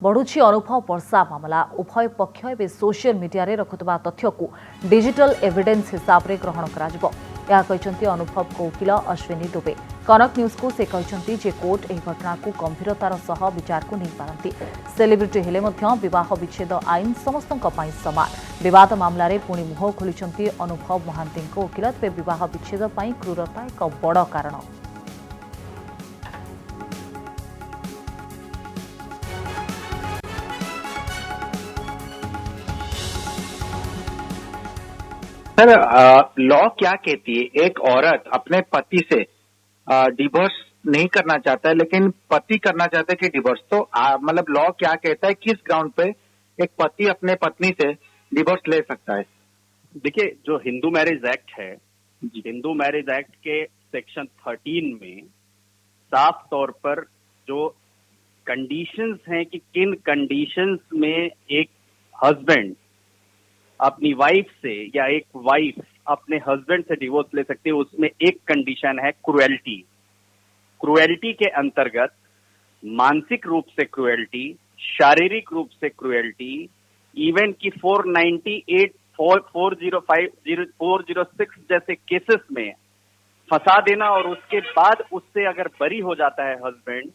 बढ़ुची अनुभव वर्षा मामला उभय पक्ष एवं सोशल मीडिया रे रखुवा तथ्य को डिजिटल एविडेंस हिसाब रे ग्रहण कर अनुभव को वकिल अश्विनी दुबे कनक न्यूज को से कहते जे कोर्ट यह घटना को गंभीरतार सह विचार को नहीं पारती। सेलिब्रिटी हेले विवाह विच्छेद आईन समस्त समान। विवाद मामला रे पुणी मुह खोली अनुभव महांती वकिल तेज विवाह विच्छेद क्रूरता एक बड़ कारण। सर, लॉ क्या कहती है? एक औरत अपने पति से डिवोर्स नहीं करना चाहता है, लेकिन पति करना चाहता है कि डिवोर्स। तो मतलब लॉ क्या कहता है, किस ग्राउंड पे एक पति अपने पत्नी से डिवोर्स ले सकता है? देखिए, जो हिंदू मैरिज एक्ट है, हिंदू मैरिज एक्ट के सेक्शन 13 में साफ तौर पर जो कंडीशंस हैं कि किन कंडीशंस में एक हस्बैंड अपनी वाइफ से या एक वाइफ अपने हस्बैंड से डिवोर्स ले सकती है, उसमें एक कंडीशन है क्रुएल्टी। क्रुएल्टी के अंतर्गत मानसिक रूप से क्रुएल्टी, शारीरिक रूप से क्रुएल्टी, इवन की 498, 405, 406 जैसे केसेस में फंसा देना और उसके बाद उससे अगर बरी हो जाता है हस्बैंड,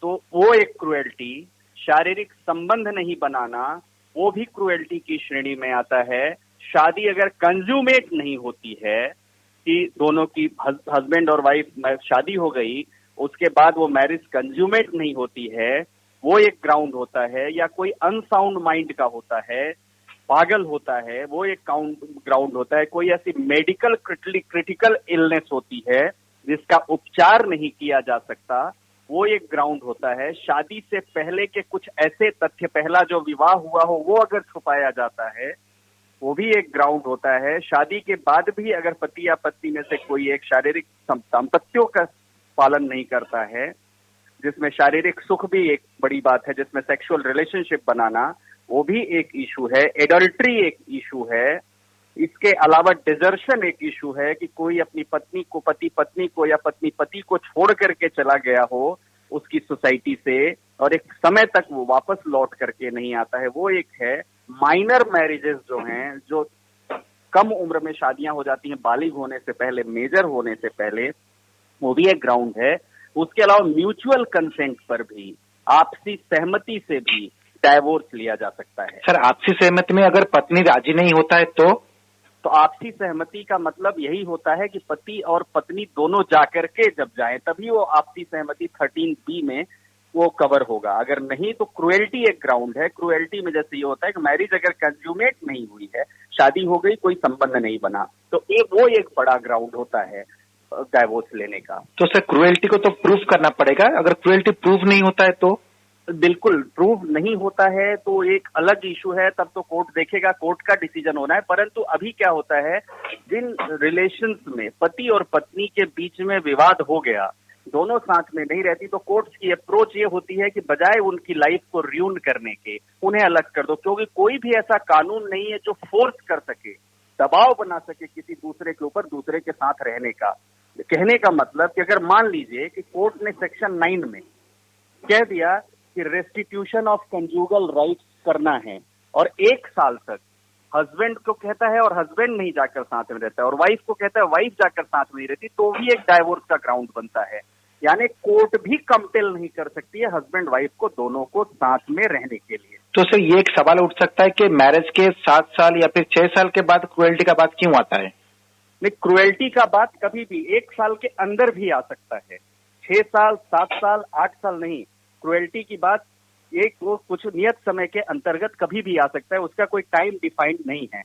तो वो एक क्रुएल्टी। शारीरिक संबंध नहीं बनाना, वो भी क्रुएल्टी की श्रेणी में आता है। शादी अगर कंज्यूमेट नहीं होती है कि दोनों की हस्बैंड और वाइफ शादी हो गई, उसके बाद वो मैरिज कंज्यूमेट नहीं होती है, वो एक ग्राउंड होता है। या कोई अनसाउंड माइंड का होता है, पागल होता है, वो एक ग्राउंड होता है। कोई ऐसी मेडिकल क्रिटिकल इलनेस होती है जिसका उपचार नहीं किया जा सकता, वो एक ग्राउंड होता है। शादी से पहले के कुछ ऐसे तथ्य, पहला जो विवाह हुआ हो वो अगर छुपाया जाता है, वो भी एक ग्राउंड होता है। शादी के बाद भी अगर पति या पत्नी में से कोई एक शारीरिक संपत्तियों का पालन नहीं करता है, जिसमें शारीरिक सुख भी एक बड़ी बात है, जिसमें सेक्सुअल रिलेशनशिप बनाना वो भी एक इशू है। एडल्ट्री एक इशू है। इसके अलावा डिजर्शन एक इशू है कि कोई अपनी पत्नी को, पति पत्नी को या पत्नी पति को छोड़ करके चला गया हो उसकी सोसाइटी से और एक समय तक वो वापस लौट करके नहीं आता है, वो एक है। माइनर मैरिजेस जो हैं, जो कम उम्र में शादियां हो जाती हैं बालिग होने से पहले, मेजर होने से पहले, वो भी एक ग्राउंड है। उसके अलावा म्यूचुअल कंसेंट पर भी, आपसी सहमति से भी डाइवोर्स लिया जा सकता है। सर, आपसी सहमति में अगर पत्नी राजी नहीं होता है तो आपसी सहमति का मतलब यही होता है कि पति और पत्नी दोनों जाकर के जब जाएं तभी वो आपसी सहमति 13B में वो कवर होगा। अगर नहीं तो क्रुएल्टी एक ग्राउंड है। क्रुएल्टी में जैसे ये होता है कि मैरिज अगर कंज्यूमेट नहीं हुई है, शादी हो गई, कोई संबंध नहीं बना, तो वो एक बड़ा ग्राउंड होता है डाइवोर्स लेने का। तो सर, क्रुएल्टी को तो प्रूफ करना पड़ेगा। अगर क्रुएल्टी प्रूफ नहीं होता है तो बिल्कुल प्रूव नहीं होता है तो एक अलग इशू है, तब तो कोर्ट देखेगा, कोर्ट का डिसीजन होना है। परंतु अभी क्या होता है, जिन रिलेशंस में पति और पत्नी के बीच में विवाद हो गया, दोनों साथ में नहीं रहती, तो कोर्ट की अप्रोच ये होती है कि बजाय उनकी लाइफ को र्यून करने के, उन्हें अलग कर दो। क्योंकि कोई भी ऐसा कानून नहीं है जो फोर्स कर सके, दबाव बना सके किसी दूसरे के ऊपर दूसरे के साथ रहने का। कहने का मतलब कि अगर मान लीजिए कि कोर्ट ने सेक्शन 9 में कह दिया कि रेस्टिट्यूशन ऑफ कंजुगल राइट्स करना है और 1 साल तक हस्बैंड को कहता है और हस्बैंड नहीं जाकर साथ में रहता है, और वाइफ को कहता है वाइफ जाकर साथ में नहीं रहती, तो भी एक डाइवोर्स का ग्राउंड बनता है। यानी कोर्ट भी कंपेल नहीं कर सकती है हस्बैंड वाइफ को, दोनों को साथ में रहने के लिए। तो सर, ये एक सवाल उठ सकता है कि मैरिज के 7 साल या फिर 6 साल के बाद क्रुएल्टी का बात क्यों आता है? नहीं, क्रुएल्टी का बात कभी भी 1 साल के अंदर भी आ सकता है। 6 साल, 7 साल, 8 साल नहीं। क्रुएल्टी की बात एक वो कुछ नियत समय के अंतर्गत कभी भी आ सकता है, उसका कोई टाइम डिफाइंड नहीं है।